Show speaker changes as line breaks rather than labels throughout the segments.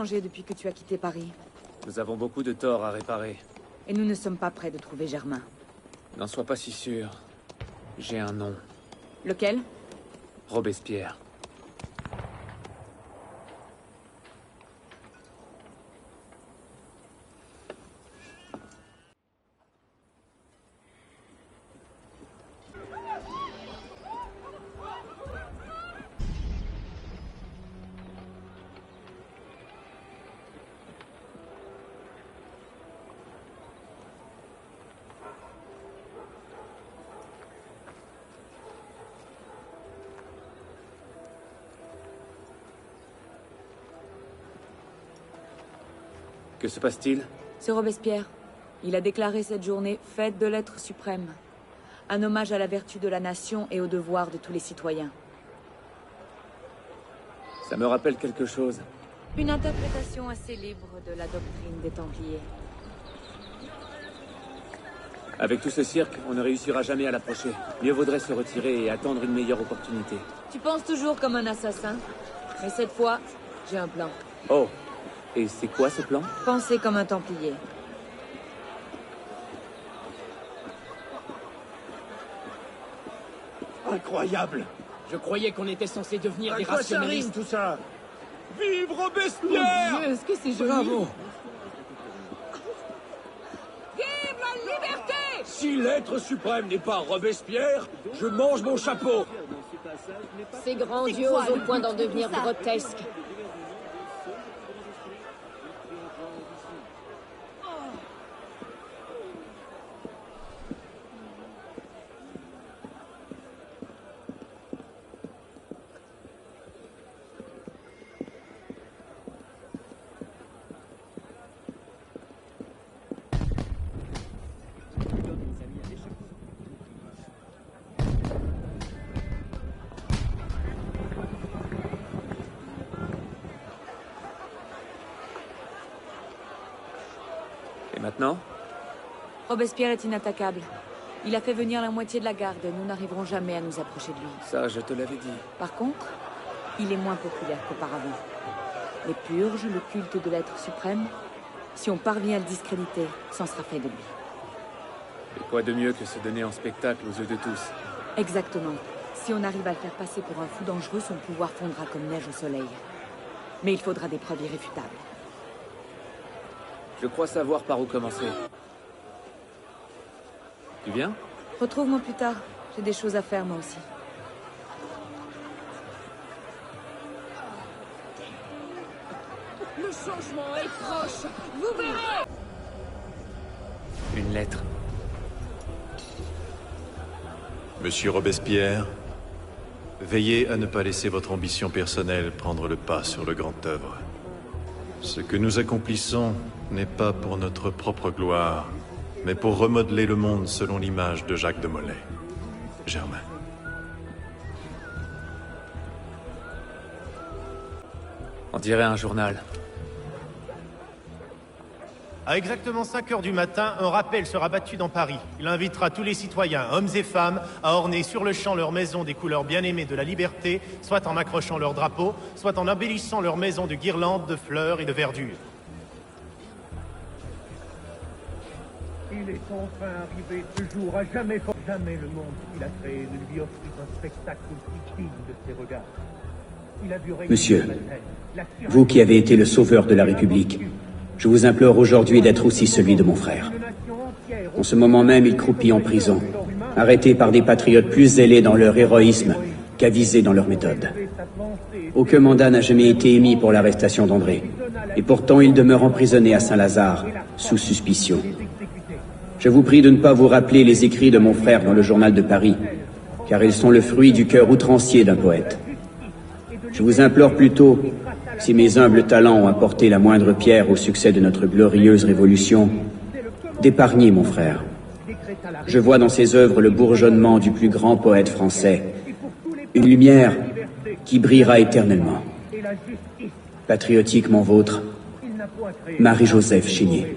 changé depuis que tu as quitté Paris?
Nous avons beaucoup de torts à réparer.
Et nous ne sommes pas prêts de trouver Germain.
N'en sois pas si sûr. J'ai un nom.
Lequel?
Robespierre. Que se passe-t-il?
C'est Robespierre. Il a déclaré cette journée fête de l'être suprême. Un hommage à la vertu de la nation et au devoir de tous les citoyens.
Ça me rappelle quelque chose.
Une interprétation assez libre de la doctrine des Templiers.
Avec tout ce cirque, on ne réussira jamais à l'approcher. Mieux vaudrait se retirer et attendre une meilleure opportunité.
Tu penses toujours comme un assassin. Mais cette fois, j'ai un plan.
Oh, et c'est quoi ce plan?
Pensez comme un Templier.
Incroyable!
Je croyais qu'on était censé devenir des
À quoi ça rime,
rationalistes.
tout ça? Vive
Mon
Robespierre!
Dieu, est-ce que c'est joli?
Bravo!
Vive la liberté!
Si l'être suprême n'est pas Robespierre, je mange mon chapeau!
C'est grandiose au point d'en devenir grotesque.
Et maintenant?
Robespierre est inattaquable. Il a fait venir la moitié de la garde. Nous n'arriverons jamais à nous approcher de lui.
Ça, je te l'avais dit.
Par contre, il est moins populaire qu'auparavant. Les purges, le culte de l'être suprême, si on parvient à le discréditer, c'en sera fait de lui.
Et quoi de mieux que se donner en spectacle aux yeux de tous?
Exactement. Si on arrive à le faire passer pour un fou dangereux, son pouvoir fondra comme neige au soleil. Mais il faudra des preuves irréfutables.
Je crois savoir par où commencer. Tu viens?
Retrouve-moi plus tard. J'ai des choses à faire, moi aussi.
Le changement est proche. Vous verrez.
Une lettre.
Monsieur Robespierre, veillez à ne pas laisser votre ambition personnelle prendre le pas sur le grand œuvre. Ce que nous accomplissons n'est pas pour notre propre gloire, mais pour remodeler le monde selon l'image de Jacques de Molay. Germain.
On dirait un journal.
À exactement 5 heures du matin, un rappel sera battu dans Paris. Il invitera tous les citoyens, hommes et femmes, à orner sur le champ leur maison des couleurs bien-aimées de la liberté, soit en accrochant leur drapeau, soit en embellissant leur maison de guirlandes, de fleurs et de verdure.
Il est enfin arrivé ce jour, à jamais le monde qu'il a créé ne lui offrit un spectacle aussi digne de ses regards. Il a dû régner
Monsieur,
sur la terre, la tyrannie
vous qui avez été le sauveur de la République, je vous implore aujourd'hui d'être aussi celui de mon frère.
d'une nation entière.
En ce moment même, il croupit en prison, arrêté par des patriotes plus zélés dans leur héroïsme qu'avisés dans leur méthode. Aucun mandat n'a jamais été émis pour l'arrestation d'André, et pourtant il demeure emprisonné à Saint-Lazare, sous suspicion. Je vous prie de ne pas vous rappeler les écrits de mon frère dans le journal de Paris, car ils sont le fruit du cœur outrancier d'un poète. Je vous implore plutôt, si mes humbles talents ont apporté la moindre pierre au succès de notre glorieuse révolution, d'épargner mon frère. Je vois dans ses œuvres le bourgeonnement du plus grand poète français, une lumière qui brillera éternellement. Patriotiquement vôtre, Marie-Joseph Chénier.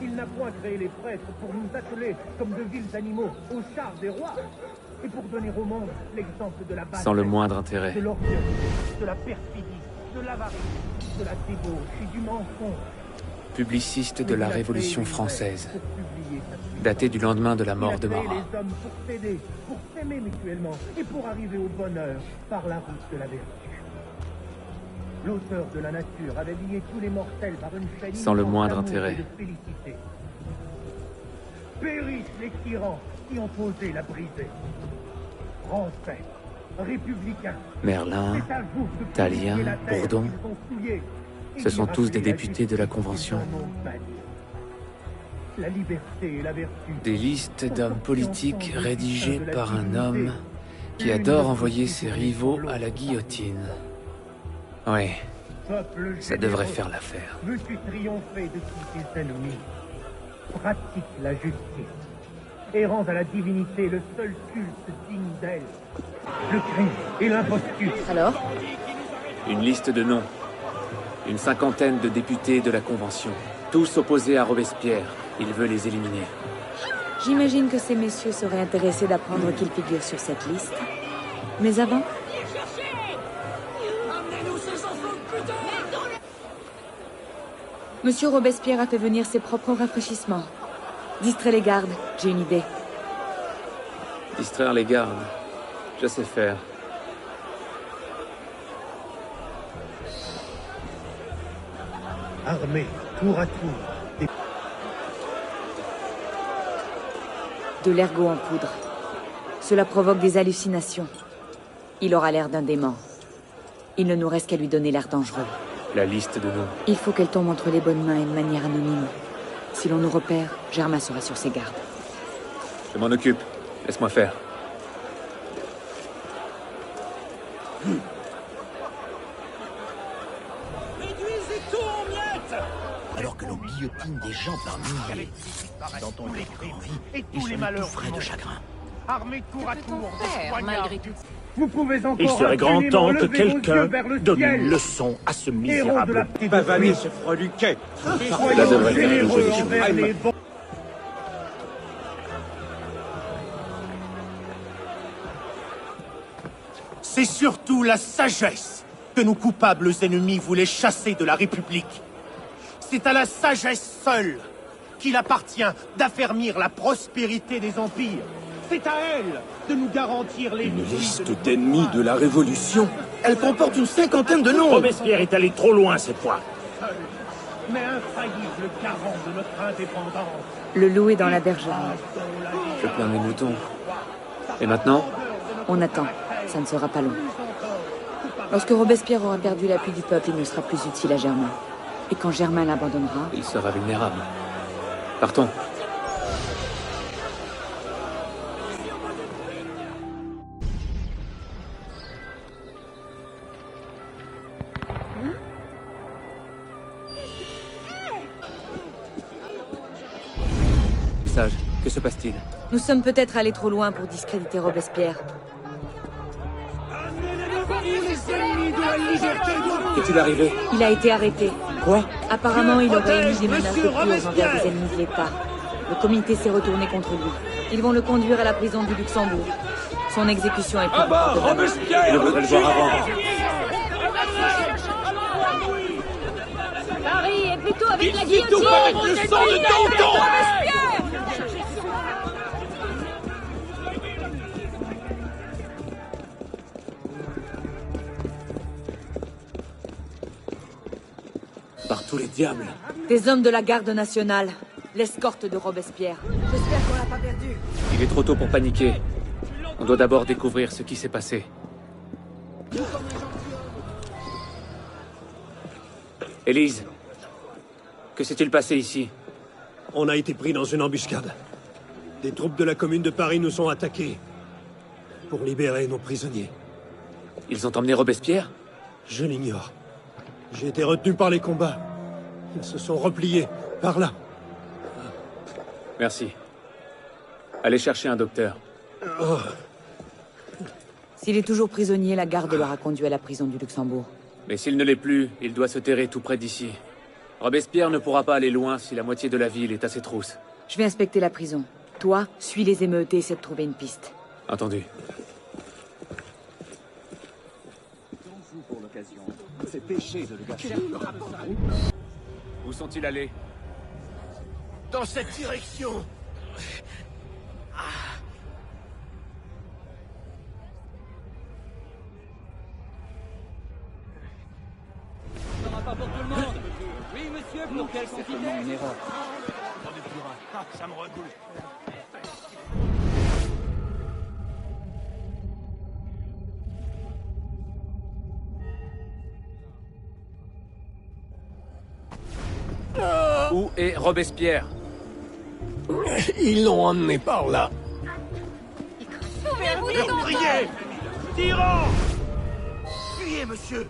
Il n'a point créé les prêtres pour nous atteler comme de vils animaux au char des rois, et pour donner au monde l'exemple de la bataille,
Sans le moindre intérêt.
de l'orgueil, de la perfidie de l'avarice, de la débauche et du mensonge.
Publiciste de la Révolution française, daté du lendemain de la mort de Marat.
Les hommes pour s'aider, pour s'aimer mutuellement et pour arriver au bonheur par la route de la vertu. L'auteur de la nature avait lié tous les mortels par une chaîne
sans le moindre
d'amour
intérêt.
et de félicité. Périssent les tyrans qui ont osé la briser. Français, républicains,
Merlin,
c'est à vous de
Talien,
purifier la terre
Bourdon,
qu'ils ont souillée et
ce sont
d'y
tous des
rappeler la
députés de la
justice
Convention.
qu'ils en ont bannie. La liberté et la vertu.
Des listes d'hommes politiques rédigées par un homme qui adore envoyer ses rivaux à la guillotine. Oui,
Peuple
ça devrait
généreux,
faire l'affaire.
veux-tu triompher de tous tes ennemis? Pratique la justice et rends à la divinité le seul culte digne d'elle. Le crime et l'imposture.
Alors?
Une liste de noms. Une cinquantaine de députés de la Convention. Tous opposés à Robespierre. Il veut les éliminer.
J'imagine que ces messieurs seraient intéressés d'apprendre qu'ils figurent sur cette liste. Mais avant, Monsieur Robespierre a fait venir ses propres rafraîchissements. Distrait les gardes, j'ai une idée.
Distraire les gardes. Je sais faire.
Armés, tour à tour.
De l'ergot en poudre. Cela provoque des hallucinations. Il aura l'air d'un dément. Il ne nous reste qu'à lui donner l'air dangereux.
La liste de noms.
Il faut qu'elle tombe entre les bonnes mains et de manière anonyme. Si l'on nous repère, Germain sera sur ses gardes.
Je m'en occupe. Laisse-moi faire.
Alors que l'on guillotine des gens par milliers, dans ton corps en vie,
Et
ils
tous les
sont
malheurs
tout frais de chagrin.
Armés tour à tour. des poignards.
malgré tout?
Vous pouvez encore
Il serait grand temps que
lever vos yeux
quelqu'un
vers le
donne
ciel.
une leçon à ce
Héros de la
misérable
petite
pavané,
pluie.
ce freluquet.
Soyons généreux envers les bons.
C'est surtout la sagesse que nos coupables ennemis voulaient chasser de la République. C'est à la sagesse seule qu'il appartient d'affermir la prospérité des empires. C'est à elle de nous garantir les
Une
vies
liste
de-
d'ennemis de la Révolution.
Elle comporte une cinquantaine de noms.
Robespierre est allé trop loin cette fois.
Mais infaillible garant de notre indépendance.
Le loup est dans la bergerie.
Je plains mes moutons. Et maintenant?
On attend. Ça ne sera pas long. Lorsque Robespierre aura perdu l'appui du peuple, il ne sera plus utile à Germain. Et quand Germain l'abandonnera,
Il sera vulnérable. Partons. Sage, que se passe-t-il?
nous sommes peut-être allés trop loin pour discréditer Robespierre.
Qu'est-il arrivé?
Il a été arrêté.
Quoi?
Apparemment, il aurait émis des menaces de purge envers des ennemis de l'État. Le comité s'est retourné contre lui. Ils vont le conduire à la prison du Luxembourg. Son exécution est prévue pour demain.
Je voudrais le voir avant.
Paris est plutôt avec la guillotine.
Par tous les diables.
Des hommes de la garde nationale. L'escorte de Robespierre. J'espère qu'on l'a pas perdu.
Il est trop tôt pour paniquer. On doit d'abord découvrir ce qui s'est passé. Élise, que s'est-il passé ici?
On a été pris dans une embuscade. Des troupes de la commune de Paris nous ont attaqués pour libérer nos prisonniers.
Ils ont emmené Robespierre?
Je l'ignore. J'ai été retenu par les combats. Ils se sont repliés par là.
Merci. Allez chercher un docteur.
Oh,
S'il est toujours prisonnier, la garde l'aura conduit à la prison du Luxembourg.
Mais s'il ne l'est plus, il doit se terrer tout près d'ici. Robespierre ne pourra pas aller loin si la moitié de la ville est à ses trousses.
Je vais inspecter la prison. Toi, suis les émeutes et essaie de trouver une piste.
Entendu.
fait pécher de le gâcher.
Où sont-ils allés?
Dans cette direction.
Ça sera pas pour tout le monde. Oui, monsieur, pour quelle quantité?
Une erreur.
Ça me recoule.
Où est Robespierre?
Ils l'ont emmené par là.
Meurtriers! Tyrans! Fuyez, monsieur!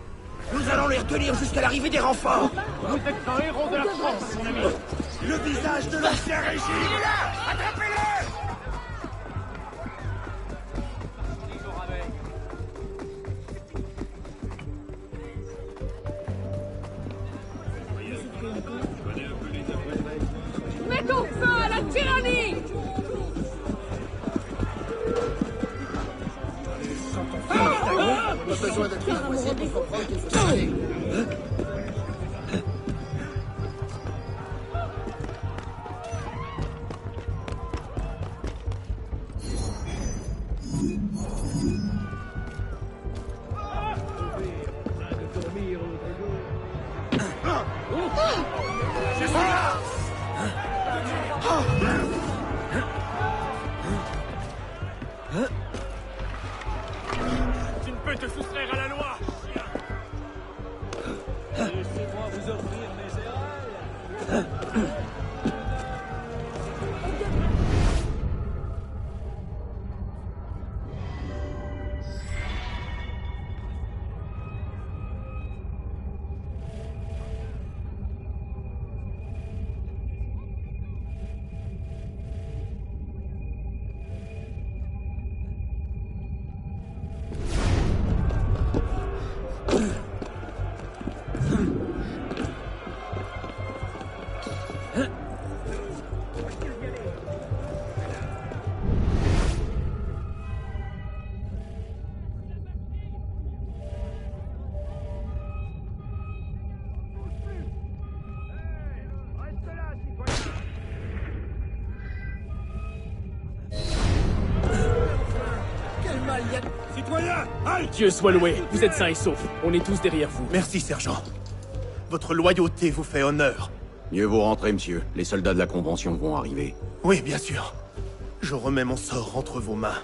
Nous allons les retenir jusqu'à l'arrivée des renforts! Vous êtes un héros de la France, mon ami! Le visage de l'ancien régime! Il est là! Attrapez-le!
Mettons fin à la tyrannie!
Besoin d'être exposé pour comprendre qu'il faut s'arrêter.
Tu ne peux te soustraire à la loi!
Laissez-moi vous offrir mes erreurs.
Citoyens, halte!
Dieu soit loué, vous êtes sains et saufs. On est tous derrière vous.
Merci, sergent. Votre loyauté vous fait honneur.
Mieux vaut rentrer, monsieur. Les soldats de la Convention vont arriver.
Oui, bien sûr. Je remets mon sort entre vos mains.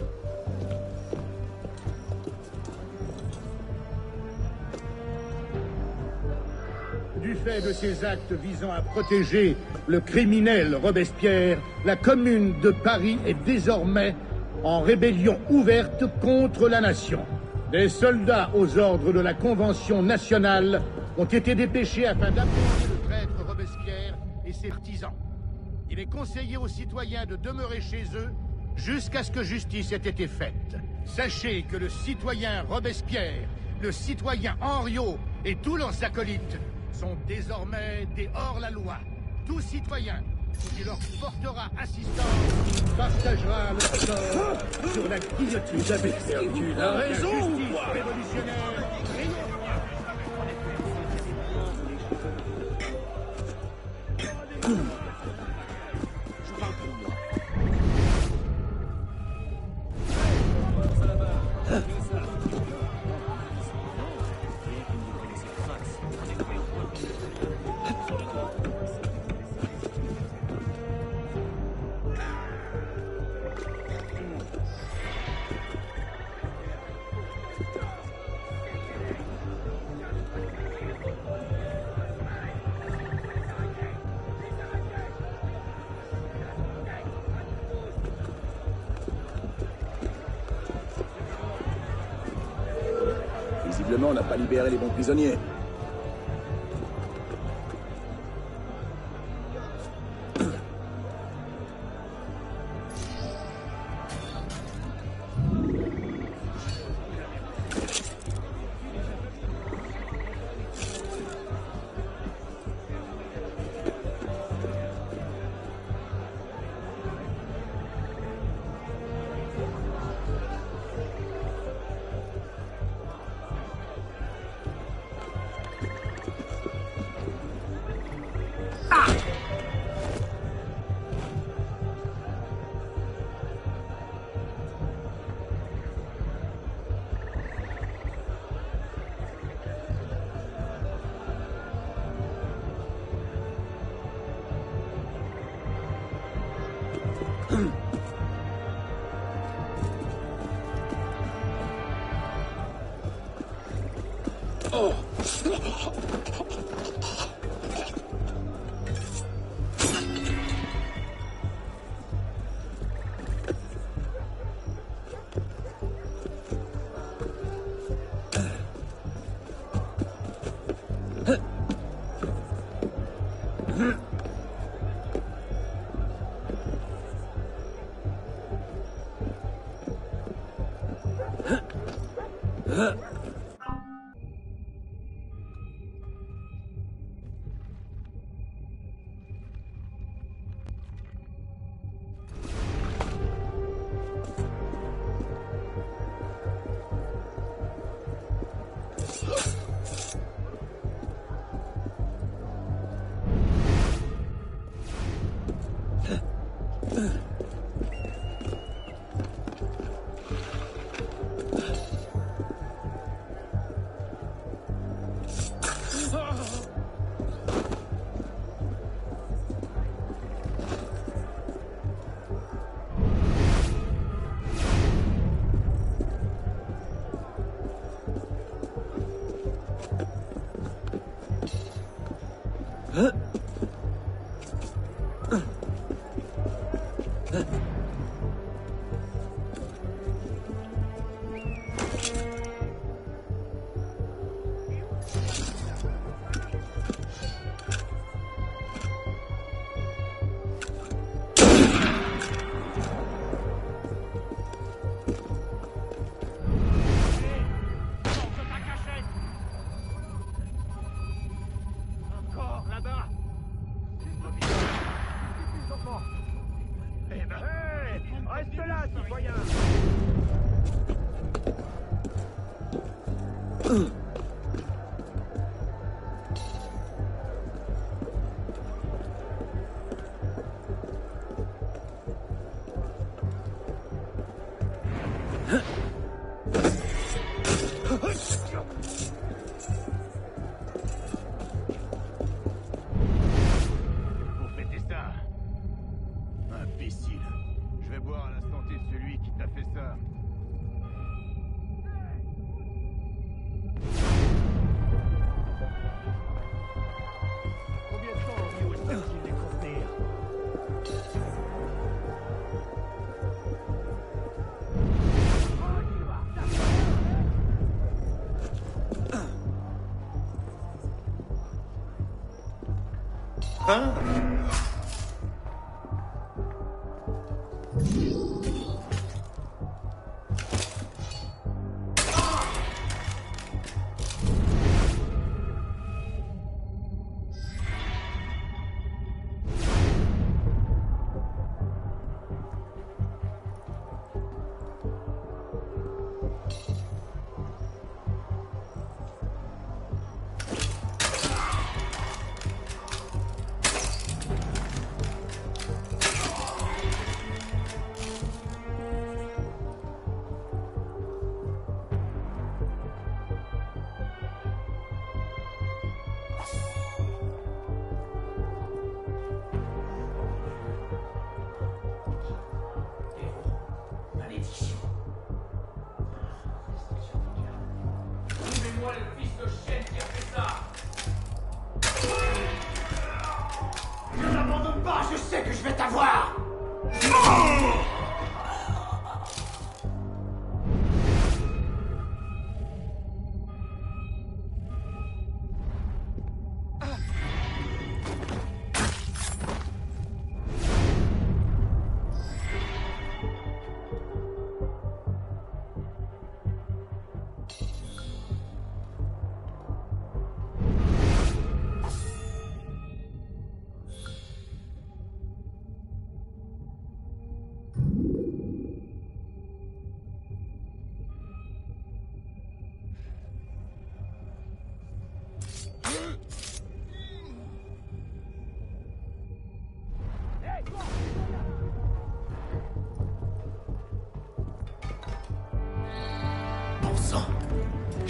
Du fait de ses actes visant à protéger le criminel Robespierre, la Commune de Paris est désormais en rébellion ouverte contre la nation. Des soldats aux ordres de la Convention nationale ont été dépêchés afin d'apprendre le traître Robespierre et ses partisans. Il est conseillé aux citoyens de demeurer chez eux jusqu'à ce que justice ait été faite. Sachez que le citoyen Robespierre, le citoyen Henriot et tous leurs acolytes sont désormais des hors-la-loi. Tout citoyen qui leur portera assistance partagera leur sort sur la guillotine. Vous avez perdu la raison ou quoi? Révolutionnaire.
Visiblement, on n'a pas libéré les bons prisonniers.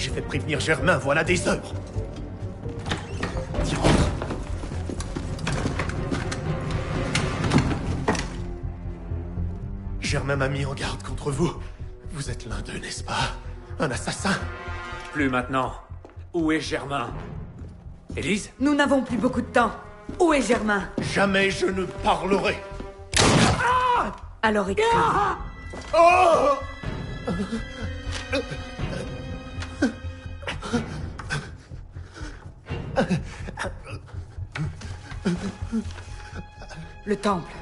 J'ai fait prévenir Germain, voilà des heures. Tiens, rentre. Germain m'a mis en garde contre vous. Vous êtes l'un d'eux, n'est-ce pas? Un assassin?
Plus maintenant. Où est Germain? Élise?
Nous n'avons plus beaucoup de temps. Où est Germain?
Jamais je ne parlerai.
Alors écris.
Oh!
Le temple.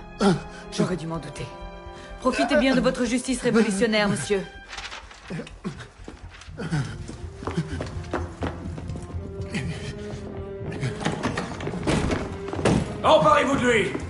J'aurais dû m'en douter. Profitez bien de votre justice révolutionnaire, monsieur.
Emparez-vous de lui!